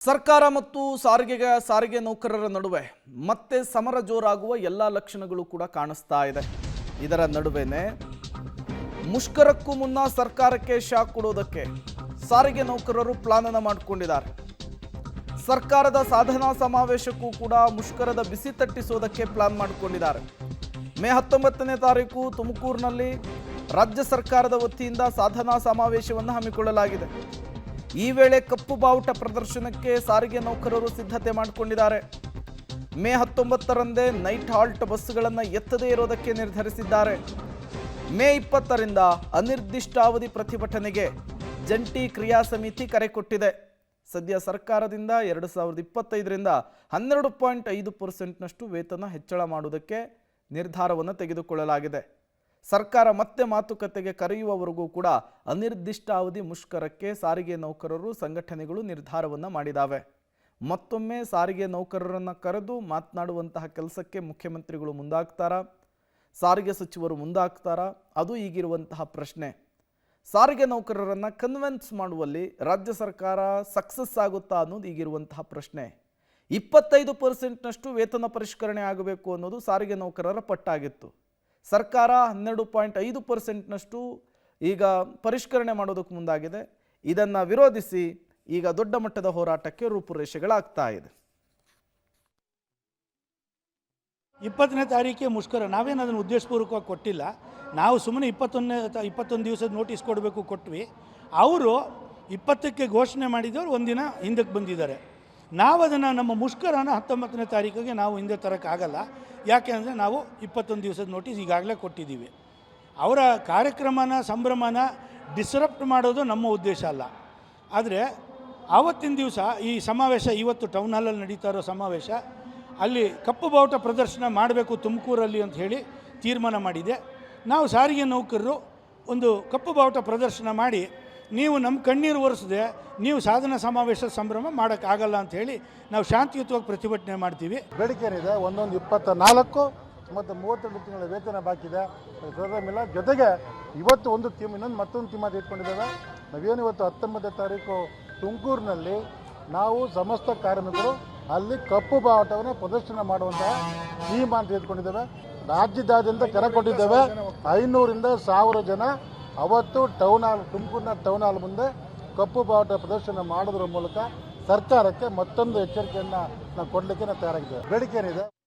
ಸರ್ಕಾರ ಮತ್ತು ಸಾರಿಗೆ ನೌಕರರ ನಡುವೆ ಮತ್ತೆ ಸಮರ ಜೋರಾಗುವ ಎಲ್ಲ ಲಕ್ಷಣಗಳು ಕೂಡ ಕಾಣಿಸ್ತಾ ಇದೆ. ಇದರ ನಡುವೆನೇ ಮುಷ್ಕರಕ್ಕೂ ಮುನ್ನ ಸರ್ಕಾರಕ್ಕೆ ಶಾಕ್ ಕೊಡೋದಕ್ಕೆ ಸಾರಿಗೆ ನೌಕರರು ಪ್ಲಾನ್ ಅನ್ನು ಮಾಡಿಕೊಂಡಿದ್ದಾರೆ. ಸರ್ಕಾರದ ಸಾಧನಾ ಸಮಾವೇಶಕ್ಕೂ ಕೂಡ ಮುಷ್ಕರದ ಬಿಸಿ ತಟ್ಟಿಸೋದಕ್ಕೆ ಪ್ಲಾನ್ ಮಾಡಿಕೊಂಡಿದ್ದಾರೆ. ಮೇ 19ನೇ ತಾರೀಕು ತುಮಕೂರಿನಲ್ಲಿ ರಾಜ್ಯ ಸರ್ಕಾರದ ವತಿಯಿಂದ ಸಾಧನಾ ಸಮಾವೇಶವನ್ನು ಹಮ್ಮಿಕೊಳ್ಳಲಾಗಿದೆ. ಈ ವೇಳೆ ಕಪ್ಪು ಬಾವುಟ ಪ್ರದರ್ಶನಕ್ಕೆ ಸಾರಿಗೆ ನೌಕರರು ಸಿದ್ಧತೆ ಮಾಡಿಕೊಂಡಿದ್ದಾರೆ. ಮೇ 19ರಂದೇ ನೈಟ್ ಹಾಲ್ಟ್ ಬಸ್ಸುಗಳನ್ನು ಎತ್ತದೇ ಇರೋದಕ್ಕೆ ನಿರ್ಧರಿಸಿದ್ದಾರೆ. ಮೇ 20ರಿಂದ ಅನಿರ್ದಿಷ್ಟಾವಧಿ ಪ್ರತಿಭಟನೆಗೆ ಜಂಟಿ ಕ್ರಿಯಾ ಸಮಿತಿ ಕರೆ ಕೊಟ್ಟಿದೆ. ಸದ್ಯ ಸರ್ಕಾರದಿಂದ 2025ರಿಂದ 12.5% ವೇತನ ಹೆಚ್ಚಳ ಮಾಡುವುದಕ್ಕೆ ನಿರ್ಧಾರವನ್ನು ತೆಗೆದುಕೊಳ್ಳಲಾಗಿದೆ. ಸರ್ಕಾರ ಮತ್ತೆ ಮಾತುಕತೆಗೆ ಕರೆಯುವವರೆಗೂ ಕೂಡ ಅನಿರ್ದಿಷ್ಟಾವಧಿ ಮುಷ್ಕರಕ್ಕೆ ಸಾರಿಗೆ ನೌಕರರು ಸಂಘಟನೆಗಳು ನಿರ್ಧಾರವನ್ನು ಮಾಡಿದ್ದಾವೆ. ಮತ್ತೊಮ್ಮೆ ಸಾರಿಗೆ ನೌಕರರನ್ನು ಕರೆದು ಮಾತನಾಡುವಂತಹ ಕೆಲಸಕ್ಕೆ ಮುಖ್ಯಮಂತ್ರಿಗಳು ಮುಂದಾಗ್ತಾರಾ, ಸಾರಿಗೆ ಸಚಿವರು ಮುಂದಾಗ್ತಾರಾ? ಅದು ಈಗಿರುವಂತಹ ಪ್ರಶ್ನೆ. ಸಾರಿಗೆ ನೌಕರರನ್ನು ಕನ್ವಿನ್ಸ್ ಮಾಡುವಲ್ಲಿ ರಾಜ್ಯ ಸರ್ಕಾರ ಸಕ್ಸಸ್ ಆಗುತ್ತಾ ಅನ್ನೋದು ಈಗಿರುವಂತಹ ಪ್ರಶ್ನೆ. 25%ನಷ್ಟು ವೇತನ ಪರಿಷ್ಕರಣೆ ಆಗಬೇಕು ಅನ್ನೋದು ಸಾರಿಗೆ ನೌಕರರ ಪಟ್ಟಾಗಿತ್ತು. ಸರ್ಕಾರ 12.5%ನಷ್ಟು ಈಗ ಪರಿಷ್ಕರಣೆ ಮಾಡೋದಕ್ಕೆ ಮುಂದಾಗಿದೆ. ಇದನ್ನು ವಿರೋಧಿಸಿ ಈಗ ದೊಡ್ಡ ಮಟ್ಟದ ಹೋರಾಟಕ್ಕೆ ರೂಪುರೇಷೆಗಳಾಗ್ತಾ ಇದೆ. 20ನೇ ತಾರೀಕಿಗೆ ಮುಷ್ಕರ ನಾವೇನು ಅದನ್ನು ಉದ್ದೇಶಪೂರ್ವಕವಾಗಿ ಕೊಟ್ಟಿಲ್ಲ. ನಾವು ಸುಮ್ಮನೆ 21 ದಿವಸದ ನೋಟಿಸ್ ಕೊಡಬೇಕು ಕೊಟ್ವಿ. ಅವರು 20ಕ್ಕೆ ಘೋಷಣೆ ಮಾಡಿದವರು ಒಂದಿನ ಹಿಂದಕ್ಕೆ ಬಂದಿದ್ದಾರೆ. ನಾವು ಅದನ್ನು ನಮ್ಮ ಮುಷ್ಕರನ 19ನೇ ತಾರೀಕಿಗೆ ನಾವು ಹಿಂದೆ ತರೋಕ್ಕಾಗಲ್ಲ. ಯಾಕೆ ಅಂದರೆ ನಾವು 21 ದಿವಸದ ನೋಟಿಸ್ ಈಗಾಗಲೇ ಕೊಟ್ಟಿದ್ದೀವಿ. ಅವರ ಕಾರ್ಯಕ್ರಮನ ಸಂಭ್ರಮನ ಡಿಸ್ರಪ್ಟ್ ಮಾಡೋದು ನಮ್ಮ ಉದ್ದೇಶ ಅಲ್ಲ. ಆದರೆ ಆವತ್ತಿನ ದಿವಸ ಈ ಸಮಾವೇಶ, ಇವತ್ತು ಟೌನ್ ಹಾಲಲ್ಲಿ ನಡೀತಾ ಇರೋ ಸಮಾವೇಶ, ಅಲ್ಲಿ ಕಪ್ಪು ಬಾವುಟ ಪ್ರದರ್ಶನ ಮಾಡಬೇಕು ತುಮಕೂರಲ್ಲಿ ಅಂತ ಹೇಳಿ ತೀರ್ಮಾನ ಮಾಡಿದೆ. ನಾವು ಸಾರಿಗೆ ನೌಕರರು ಒಂದು ಕಪ್ಪು ಬಾವುಟ ಪ್ರದರ್ಶನ ಮಾಡಿ, ನೀವು ನಮ್ಮ ಕಣ್ಣೀರು ಒರೆಸದೆ ನೀವು ಸಾಧನ ಸಮಾವೇಶ ಸಂಭ್ರಮ ಮಾಡೋಕ್ಕಾಗಲ್ಲ ಅಂಥೇಳಿ ನಾವು ಶಾಂತಿಯುತವಾಗಿ ಪ್ರತಿಭಟನೆ ಮಾಡ್ತೀವಿ. ಬೇಡಿಕೆ ಏನಿದೆ, 24 ಮತ್ತು 32 ತಿಂಗಳ ವೇತನ ಬಾಕಿ ಇದೆ, ಇಲ್ಲ. ಜೊತೆಗೆ ಇವತ್ತು ಒಂದು ಥೀಮ್, ಮತ್ತೊಂದು ಥೀಮ್ ಅದು ಇಟ್ಕೊಂಡಿದ್ದೇವೆ. ನಾವೇನು ಇವತ್ತು 19ನೇ ತಾರೀಕು ತುಮಕೂರಿನಲ್ಲಿ ನಾವು ಸಮಸ್ತ ಕಾರ್ಮಿಕರು ಅಲ್ಲಿ ಕಪ್ಪು ಬಾವುಟವನ್ನು ಪ್ರದರ್ಶನ ಮಾಡುವಂತಹ ಥೀಮ್ ಅಂತ ಇಟ್ಕೊಂಡಿದ್ದೇವೆ. ರಾಜ್ಯದಾದ್ಯಂತ ಕರೆ ಕೊಟ್ಟಿದ್ದೇವೆ. 500ರಿಂದ 1000 ಜನ ಅವತ್ತು ಟೌನ್ ಹಾಲ್, ತುಮಕೂರಿನ ಟೌನ್ ಹಾಲ್ ಮುಂದೆ ಕಪ್ಪು ಬಾವುಟ ಪ್ರದರ್ಶನ ಮಾಡೋದ್ರ ಮೂಲಕ ಸರ್ಕಾರಕ್ಕೆ ಮತ್ತೊಂದು ಎಚ್ಚರಿಕೆಯನ್ನು ನಾವು ಕೊಡಲಿಕ್ಕೆ ನಾವು ತಯಾರಾಗಿದ್ದೇವೆ. ಬೇಡಿಕೆ ಏನಿದೆ